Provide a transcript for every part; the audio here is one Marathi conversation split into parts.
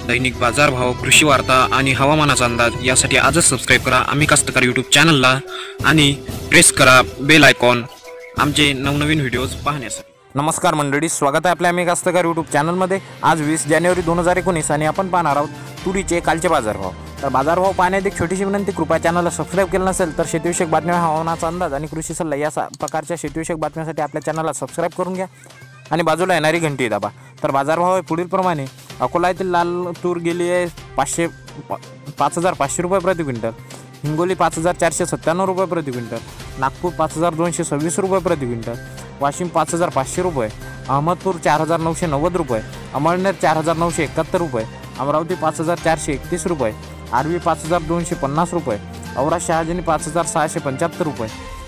दैनिक बाजारभाव, कृषी वार्ता आणि हवामानाचा अंदाज यासाठी आजच सबस्क्राईब करा आम्ही कास्तकार यूट्यूब चॅनलला आणि प्रेस करा बेल आयकॉन आमचे नवनवीन व्हिडिओज पाहण्यासाठी। नमस्कार मंडळी, स्वागत आहे आपल्या आम्ही कास्तकार यूट्यूब चॅनलमध्ये। आज 20 जानेवारी 2019 आणि आपण पाहणार आहोत तुरीचे कालचे बाजारभाव। तर बाजारभाव पाहण्याची एक छोटीशी विनंती, कृपया चॅनलला सबस्क्राईब केलं नसेल तर शेतीविषयक बातम्या, हवामानाचा अंदाज आणि कृषी सल्ला या प्रकारच्या शेतीविषयक बातम्यांसाठी आपल्या चॅनलला सबस्क्राईब करून घ्या आणि बाजूला येणारी घंटी दाबा। तर बाजारभाव आहे पुढील प्रमाणे। अकोला येथील लाल तूर गेली आहे 5,500 रुपये प्रति क्विंटल, हिंगोली 5,497 रुपये प्रति क्विंटल, नागपूर 5,226 रुपये प्रति क्विंटल, वाशिम 5,500 रुपये, अहमदपूर 4,990 रुपये, अमळनेर 4,971 रुपये, अमरावती 5,431 रुपये, आर्वी 5,250 रुपये, औरा शहाजनी 5,675 रुपये।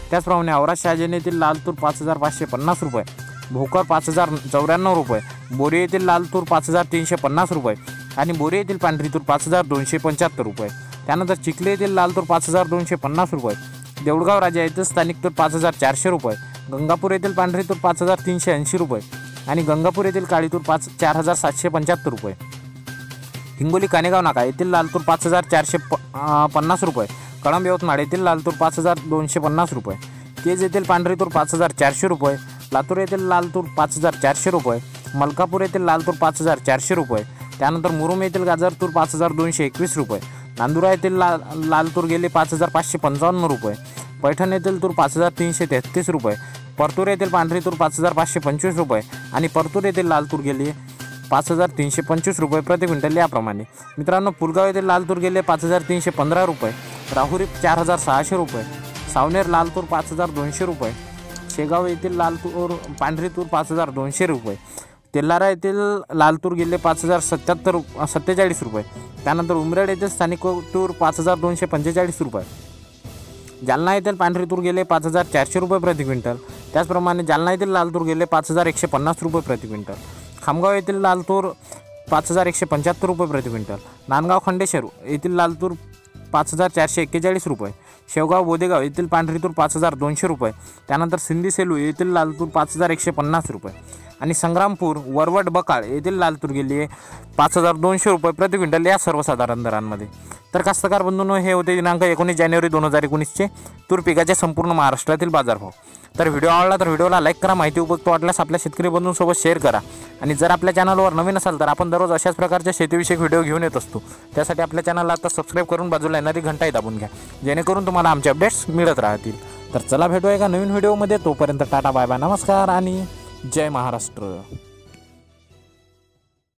त्याचप्रमाणे औरा शहाजनी येथील लाल तूर 5,550 रुपये, भोकर 5,094 रुपये, बोरी येथील लाल तूर 5,350 रुपये आणि बोरी येथील पांढरी तूर 5,275 रुपये। त्यानंतर चिखली येथील लाल तूर 5,250 रुपये, देऊळगाव राजा येथील स्थानिक तूर 5,400 रुपये, गंगापूर येथील पांढरी तूर 5,380 रुपये आणि गंगापूर येथील काळी तूर 4,775 रुपये। हिंगोली कानेगाव नाका येथील लाल तूर 5,450 रुपये, कळंब यवतमाळ येथील लाल तूर 5,250 रुपये, केज येथील पांढरी तूर 5,400 रुपये, लातूर येथील लाल तूर 5,400 रुपये, मलकापूर येथील लाल तूर 5,400 रुपये। त्यानंतर मुरुम येथील गाजर तूर 5,221 रुपये, नांदुरा येथील लाल तूर गेले 5,555 रुपये, पैठण येथील तूर 5,333 रुपये, परतूर येथील पांढरी तूर 5,525 रुपये आणि परतूर येथील लाल तूर गेली 5,325 रुपये प्रति क्विंटल। याप्रमाणे मित्रांनो, पुलगाव येथील लाल तूर गेले 5,315 रुपये, राहुरी 4,600 रुपये, सावनेर लाल तूर 5,200 रुपये, शेगाव येथील लाल तूर पांढरी तूर 5,200 रुपये, तेल्लारा येथील लाल तूर गेले 5,047 रुपये। त्यानंतर उमरेड येथील स्थानिक तूर 5,245 रुपये, जालना येथील पांढरी तूर गेले 5,400 रुपये प्रति क्विंटल। त्याचप्रमाणे जालना येथील लाल तूर गेले 5,150 रुपये प्रति क्विंटल, खामगाव येथील लाल तूर 5,175 रुपये प्रति क्विंटल, नांदगाव खंडेश्वर येथील लाल तूर 5,441 रुपये, शेवगाव बोदेगाव येथील पांढरी तूर 5,200 रुपये। त्यानंतर सिंधी सेलू येथील लाल तूर 5,150 रुपये आणि संग्रामपूर वरवट बकाळ येथील लाल तूर गेली 5,200 रुपये प्रति क्विंटल या सर्वसाधारण दरांमध्ये। तर कास्तकार बंधूंनो, हे होते दिनांक 19 जानेवारी 2019चे तूर पिकाचे संपूर्ण महाराष्ट्रातील बाजारभाव। तर व्हिडिओ आवडला तर व्हिडिओला लाईक करा, माहिती उपयुक्त वाटल्यास आपल्या शेतकरी बंधूंसोबत शेअर करा आणि जर आपल्या चॅनलवर नवीन असाल तर आपण दररोज अशाच प्रकारच्या शेतीविषयक व्हिडिओ घेऊन येत असतो। त्यासाठी आपल्या चॅनलला आता सबस्क्राईब करून बाजूला येणारी घंटाही दाबून घ्या, जेणेकरून तुम्हाला आमचे अपडेट्स मिळत राहतील। तर चला भेटूया एका नवीन व्हिडिओमध्ये, तोपर्यंत टाटा बाय बाय, नमस्कार आणि जय महाराष्ट्र।